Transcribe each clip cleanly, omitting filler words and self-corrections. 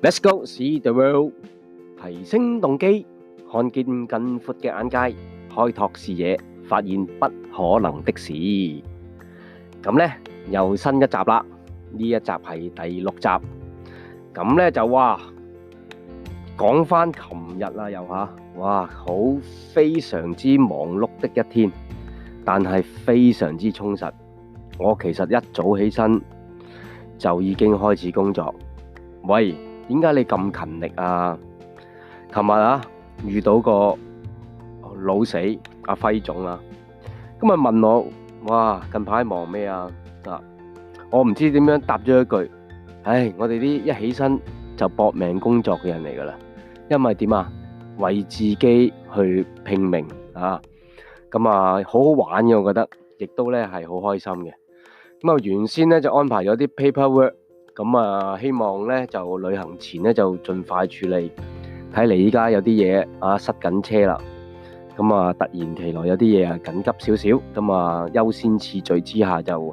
Let's go see the world，提升動機，看見更闊嘅眼界，開拓視野，發現不可能的事。咁呢，又新一集啦，呢一集係第6集。咁呢就講返琴日啦又哇好非常之忙碌的一天，但係非常之充實。我其實一早起身就已經開始工作。喂，點解你咁勤力啊？琴日遇到個老死阿輝總啦，咁啊問我，近排忙咩啊？我唔知點樣答咗一句，我哋啲一起身就搏命工作嘅人嚟噶啦，因為點啊？為自己去拼命咁好好玩嘅，我覺得，亦都咧係好開心嘅。咁原先咧就安排咗啲 paperwork，咁希望咧就旅行前咧就盡快處理。睇嚟依家有啲嘢塞緊車啦，咁突然其來有啲嘢緊急少少，咁優先次序之下就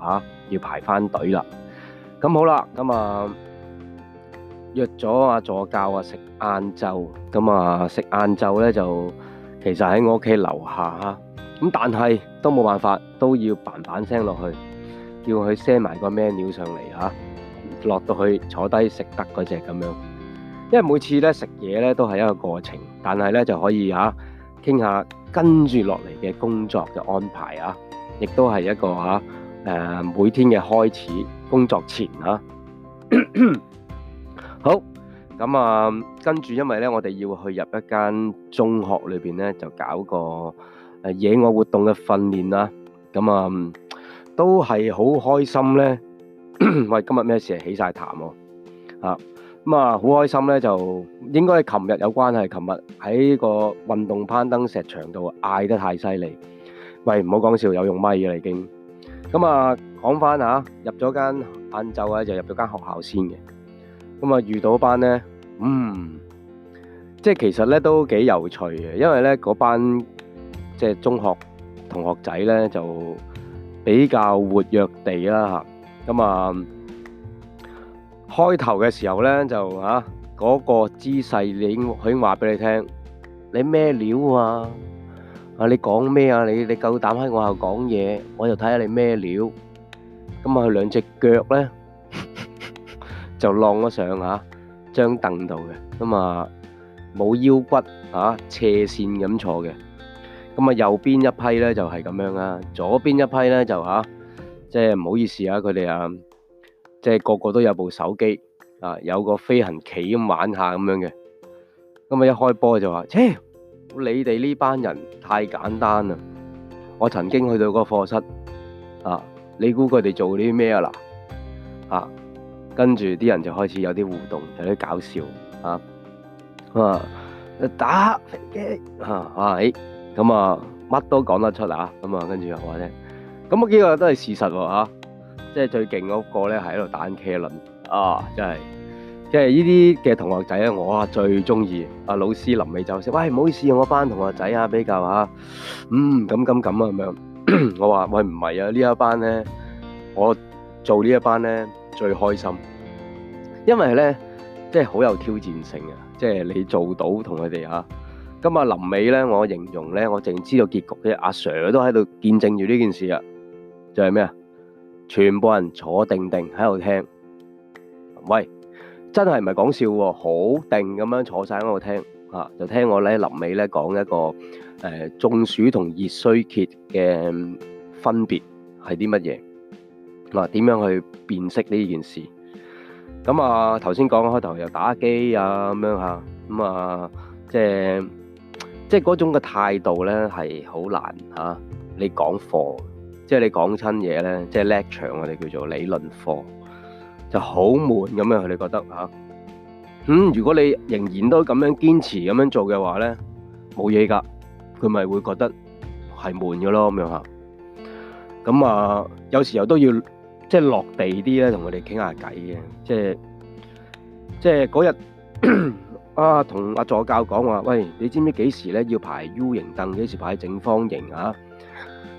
要排翻隊啦。咁好啦，咁約咗助教食晏晝，咁食晏晝咧就其實喺我屋企樓下咁但係都冇辦法，都要扮聲落去，叫佢 send 埋個 menu 上嚟落到去坐低食得嗰隻咁樣。因為每次咧食嘢咧都係一個過程，但係咧就可以傾下跟住落嚟嘅工作嘅安排亦都係一個每天嘅開始，工作前好，咁跟住因為咧我哋要去入一間中學裏邊咧就搞個野外活動嘅訓練啦，咁都係好開心咧。喂，今日咩事起晒痰喎好開心咧，就應該係琴日有關係。琴日喺個運動攀登石場度嗌得太犀利，喂，唔好講笑，有用咪嘅啦已經。咁講翻入咗間晏晝就入咗間學校先嘅。咁遇到班咧，即係其實咧都幾有趣嘅，因為咧嗰班即係中學同學仔咧就比較活躍地啦咁開頭嘅時候咧就嗰個姿勢已經話俾你聽，你咩料你講咩你夠膽喺我後講嘢，我就睇下你咩料。咁佢兩隻腳咧就晾咗上張凳度嘅，咁冇腰骨斜線咁坐嘅。咁右邊一批咧就係咁樣左邊一批咧就即係唔好意思佢哋即係個個都有部手機有個飛行棋咁玩下咁樣嘅。咁一開波就話，你哋呢班人太簡單啦！我曾經去到個課室你估佢哋做啲咩跟住啲人就開始有啲互動，有啲搞笑打飛機咁乜都講得出跟住又話咧，咁幾個都係事實即係最勁嗰個咧係喺度打緊茄輪真係，即係呢啲嘅同學仔咧，我最中意。老師臨尾就先，喂，唔好意思，我班同學仔比較咁樣。我話喂，唔係呢一班咧，我做呢一班咧最開心，因為咧即係好有挑戰性即係你做到同佢哋咁臨尾咧，我形容咧，我淨知道結局嘅阿 Sir 都喺度見證住呢件事就係咩全部人坐定定喺度聽，喂，真係唔係講笑喎，好定咁樣坐晒喺度聽就聽我咧臨尾咧講一個中暑同熱衰竭嘅分別係啲乜嘢點樣去辨識呢件事。咁頭先講開頭又打機咁樣即係嗰種嘅態度咧係好難你講課。即係你講親嘢咧，即係 lecture 我哋叫做理論課，就好悶咁樣。佢哋覺得如果你仍然都咁樣堅持咁樣做嘅話咧，冇嘢㗎，佢咪會覺得係悶嘅咯咁樣咁有時候都要即係落地啲咧，同佢哋傾下偈嘅。即係嗰日同阿助教講話，喂，你知唔知幾時咧要排 U 型凳，幾時排正方形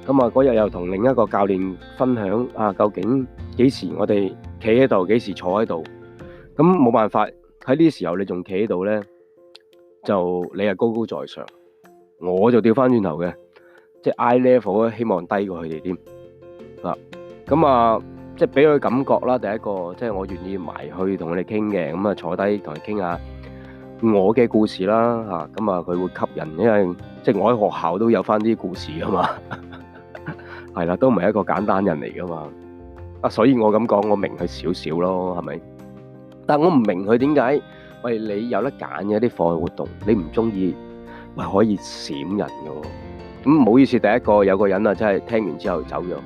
咁嗰日又同另一個教練分享究竟幾時我哋企喺度，幾時坐喺度。咁冇辦法，喺呢時候你仲企喺度咧，就你係高高在上，我就調翻轉頭嘅，即係 eye level 咧，希望低過佢哋添啊。咁啊，即係俾佢感覺啦。第一個即係我願意埋去同佢哋傾嘅，咁啊坐低同佢傾下我嘅故事啦嚇。咁啊佢會吸引，因為即係我喺學校都有翻啲故事噶嘛，係啦，都唔係一個簡單人嚟噶嘛。啊，所以我咁講，我明佢少少咯，係咪？但我唔明佢點解，喂，你有得揀嘅啲課外活動，你唔中意，喂可以閃人嘅喎。咁唔好意思，第一個有個人啊，真係聽完之後走咗。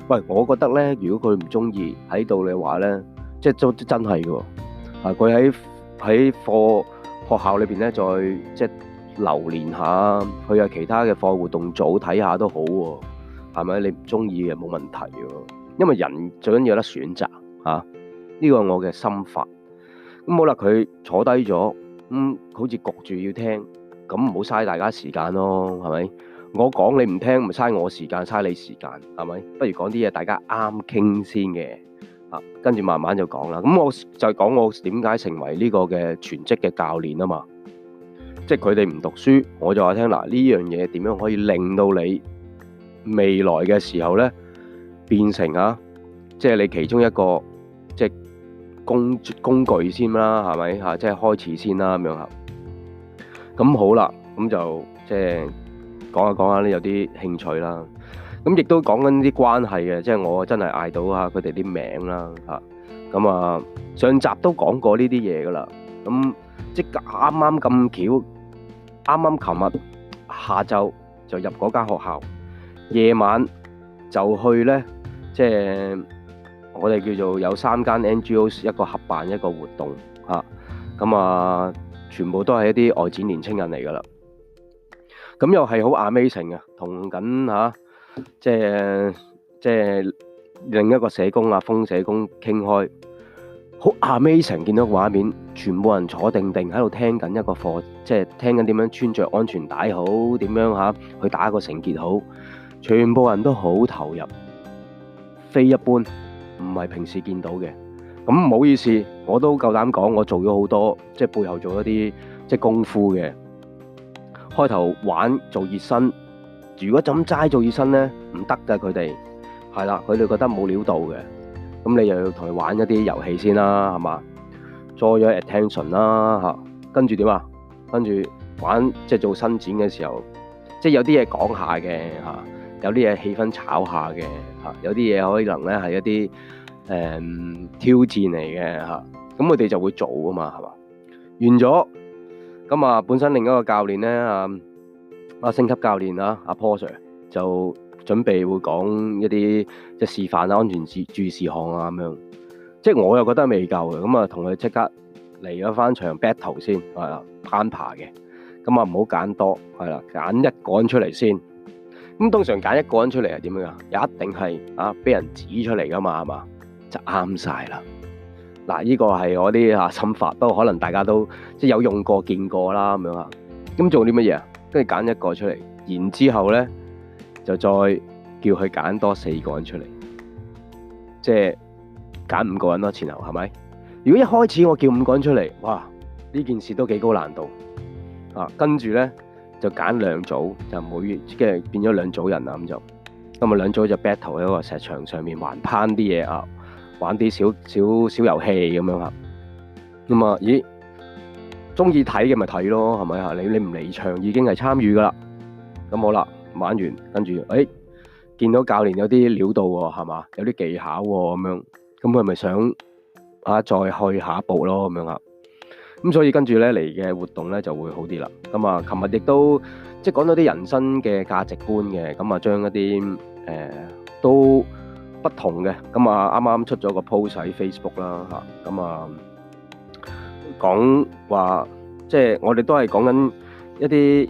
喂，我覺得咧，如果佢唔中意喺度嘅話咧，即係都真係嘅喎。啊，佢喺學校裏邊咧，再即係留連下，去下其他嘅課外活動組睇下都好喎。係咪？你唔中意嘅冇問題嘅，因為人最緊要有得選擇嚇。呢個係我嘅心法。咁好啦，佢坐低咗，好似焗住要聽，咁唔好嘥大家時間咯，係咪？我講你唔聽，咪嘥我時間，嘥你時間，係咪？不如講啲嘢大家啱傾先嘅，跟住慢慢就講啦。咁我就講我點解成為呢個嘅全職嘅教練啊嘛。即係佢哋唔讀書，我就話聽嗱，呢樣嘢點樣可以令到你未來嘅時候咧變成即係你其中一個即係工具先啦，係咪嚇？即係開始先啦咁樣嚇。咁好啦，咁就即係講下講下咧，有啲興趣啦。咁亦都講緊啲關係嘅，即係我真係嗌到佢哋啲名啦嚇。咁啊，上集都講過呢啲嘢噶啦。咁即係啱啱咁巧，啱啱琴日下晝就入嗰間學校，夜晚就去咧，即係我哋叫做有3間 NGO 一個合辦一個活動嚇。咁啊，全部都係一啲外展年青人嚟噶啦。咁又係好 amazing 啊，同緊即係另一個社工風社工傾開，好 amazing，見到個畫面，全部人坐定定喺度聽緊一個課，即係聽緊點樣穿着安全帶好，點樣去打個繩結好，全部人都好投入，非一般，唔係平時見到嘅。咁唔好意思，我都夠膽講，我做咗好多，即係背後做一啲即係功夫嘅。開頭玩做熱身，如果就咁齋做熱身咧，唔得㗎，佢哋係啦，佢哋覺得冇料到嘅。咁你又要同佢玩一啲遊戲先啦，係嘛？做咗 attention 啦嚇，跟住點啊？跟住玩即係做伸展嘅時候，即係有啲嘢講下嘅嚇，有啲嘢氣氛炒下嘅嚇，有啲嘢可能咧係一啲挑戰嚟嘅嚇。咁佢哋就會做㗎嘛，係嘛？完咗。咁啊，本身另一個教練咧，升級教練阿 Paul Sir 就準備會講一啲即係示範安全注意事項咁樣。即係我又覺得未夠嘅，咁啊同佢即刻嚟咗翻場 battle 先，係啦，攀爬嘅。咁啊唔好揀多，係啦，揀一個人出嚟先。咁通常揀一個人出嚟係點樣啊？一定係俾人指出嚟噶嘛，係嘛？就啱晒啦。嗱，呢個係我啲心法，不過可能大家都即係有用過、見過啦咁樣啊。咁做啲乜嘢啊？跟住揀一個出嚟，然之後咧就再叫佢揀多4個人出嚟，即係揀5個人咯，前後係咪？如果一開始我叫5個人出嚟，哇！呢件事都幾高難度啊。跟住咧就揀2組，就每即係變咗2組人啦，咁啊2組就 battle 喺個石牆上面橫攀啲嘢啊。玩啲小遊戲咁樣嚇，咁啊，咦，中意睇嘅咪睇咯，係咪啊？你唔離場已經係參與噶啦。咁好啦，玩完跟住，見到教練有啲料到喎，係嘛？有啲技巧喎，咁樣，咁佢咪想再去下一步咯，咁樣嚇。咁所以跟住咧嚟嘅活動咧就會好啲啦。咁啊，琴日亦都即係講到啲人生嘅價值觀嘅，咁啊將一啲都不同嘅，咁啊啱啱出咗個 post 喺 Facebook 啦嚇，咁啊講話即係我哋都係講緊一啲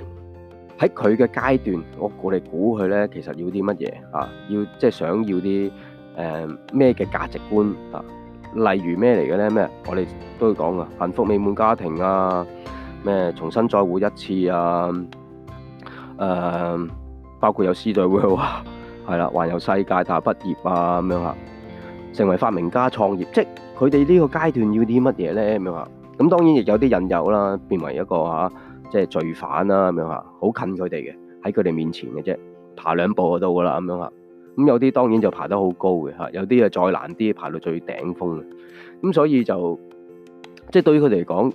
喺佢嘅階段，我哋估佢咧其實要啲乜嘢啊？要即係想要啲咩嘅價值觀啊？例如咩嚟嘅咧？咩？我哋都會講噶，幸福美滿家庭啊，咩重新再活一次啊，包括有師隊會話。係啦，環遊世界大學畢業啊咁樣嚇，成為發明家創業，即係佢哋呢個階段要啲乜嘢咧咁樣嚇？咁當然亦有啲引誘啦，變為一個即係罪犯啦咁樣好近佢哋嘅，喺佢哋面前嘅啫，爬2步就到噶啦咁樣咁有啲當然就爬得好高嘅有啲再難啲，爬到最頂峰嘅。咁所以就即係對於佢哋嚟講，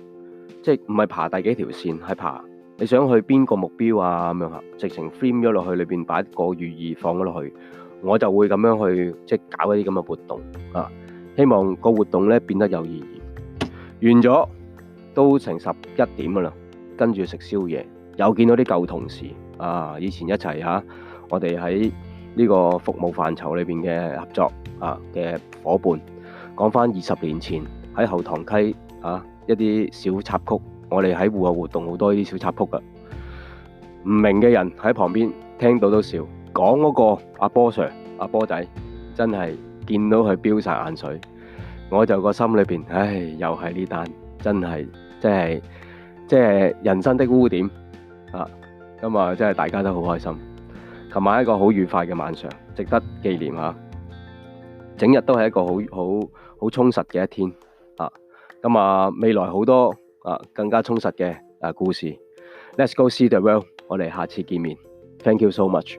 即係唔係爬第幾條線，係爬你想去邊個目標咁樣直情 frame 咗落去裏邊擺一個寓意放咗落去，我就會咁樣去即係搞一啲咁嘅活動希望個活動咧變得有意義。完咗都成11點噶啦，跟住食宵夜，又見到啲舊同事以前一齊我哋喺呢個服務範疇裏邊嘅合作嘅伙伴，講翻20年前喺後塘溪一啲小插曲，我哋喺戶外活動好多呢啲小插曲噶，唔明嘅人喺旁邊聽到都笑，講嗰個阿波 Sir 阿波仔真係見到佢飆晒眼水，我就個心裏邊又係呢單，真係即係人生的污點咁啊，真係大家都好開心。琴晚一個好愉快嘅晚上，值得紀念整日都係一個好充實嘅一天咁未來好多更加充實嘅故事。Let's go see the world，我哋下次見面。Thank you so much。